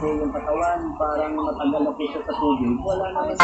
kasi yung katawan parang matagal na po siya sa tubig, wala naman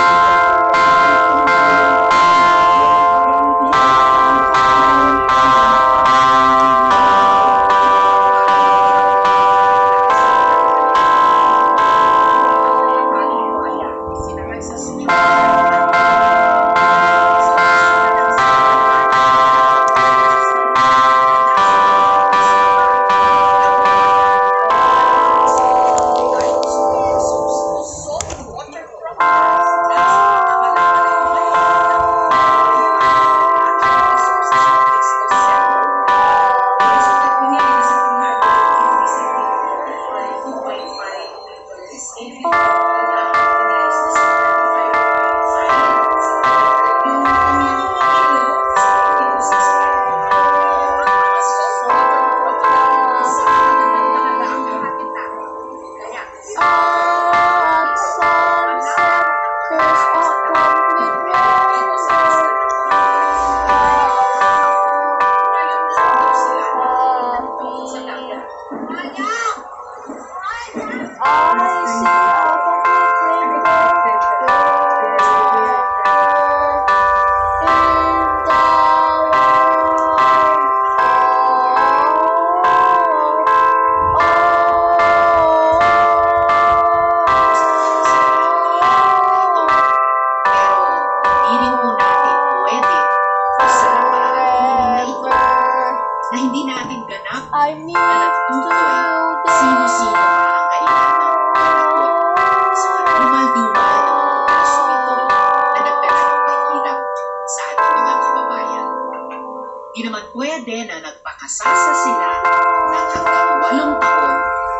Di naman pwede na nagpakasasa sila ng hanggang 8 taon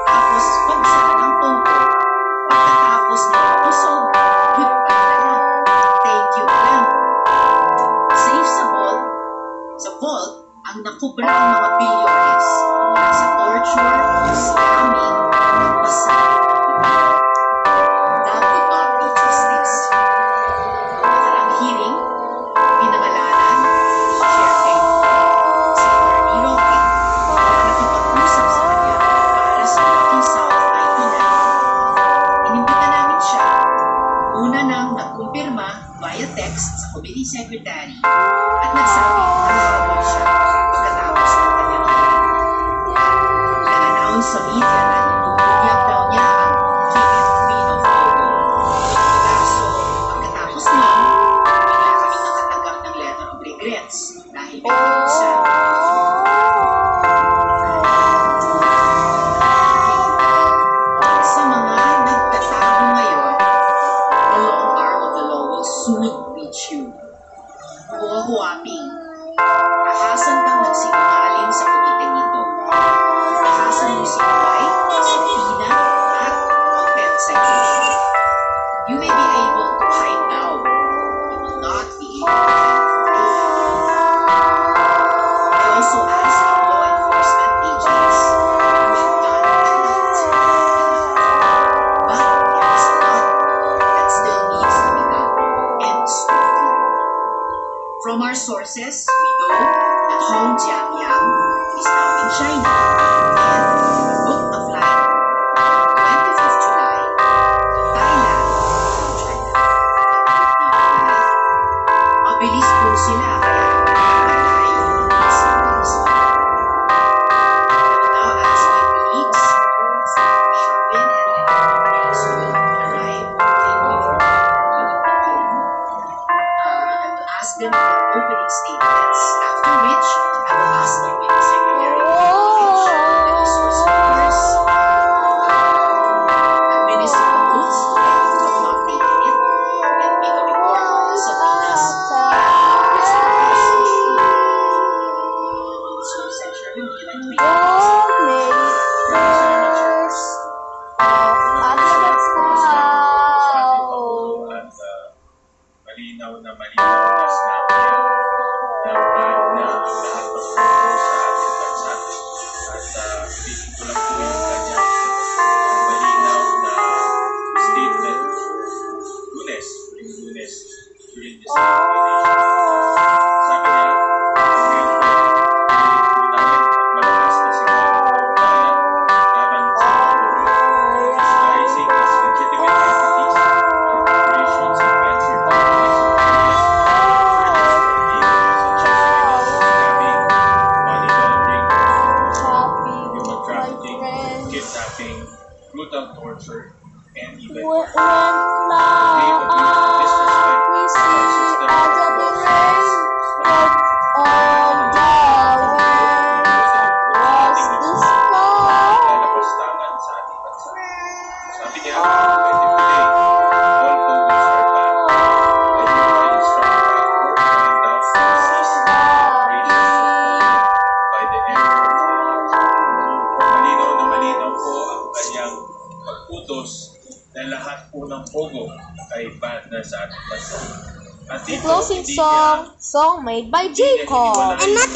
tapos pagsara ng tungko pagkatapos ng pusog, goodbye na lang. Thank you na lang. Safe sa vault ang nakubra ang mga bilyones para sa torture, scamming, at pasal. That would not be justice. Ang hearing, pinangalanan, via text sa committee secretary at nagsabi mahahabol siya pagkatapos ng kanyang hearing. Nag-announce sa media na inuunyag daw niya ang Kenneth Queen of Togo. Kaso pagkatapos nun, bigla kaming nakatanggap ng letter of regrets dahil pinag-isa. Sa mga nagtatago ngayon, the long arm of the law will soon reach you. Huwaping, ahasan kang nagsinungaling sa kumiting ito. Ahasan mo si White, si Pina, at ang pen citation. You may be able to hide now. You will not be able to hide. I also ask our law enforcement agents who have done a lot. But there is a lot that still needs to be done. And swiftly. From our sources, we know that Hong Jiangyang is now in China and booked a flight on 25th July to Thailand from China. Mabilis po sila kaya patay yung isang. Now ask my colleagues, Sherwin and my colleagues who will arrive to ask them for opening statements, after which I will ask the committee secretary to engage torture, and even When they abuse, disrespect we our see system as of a laws. rain that on the was the sky. Lalapastangan sa ating bansa. Sabi niya, by the day, all photos are banned. The European Instructor Accord pointed out the ceased operations of Pogo by the Emperor of the Years. Malinaw na malinaw po ang kanyang pagputos na lahat po ng Pogo ay banned na sa ating bansa. At The dito, closing hindi niya song made by hindi niya Jacob. hiniwalay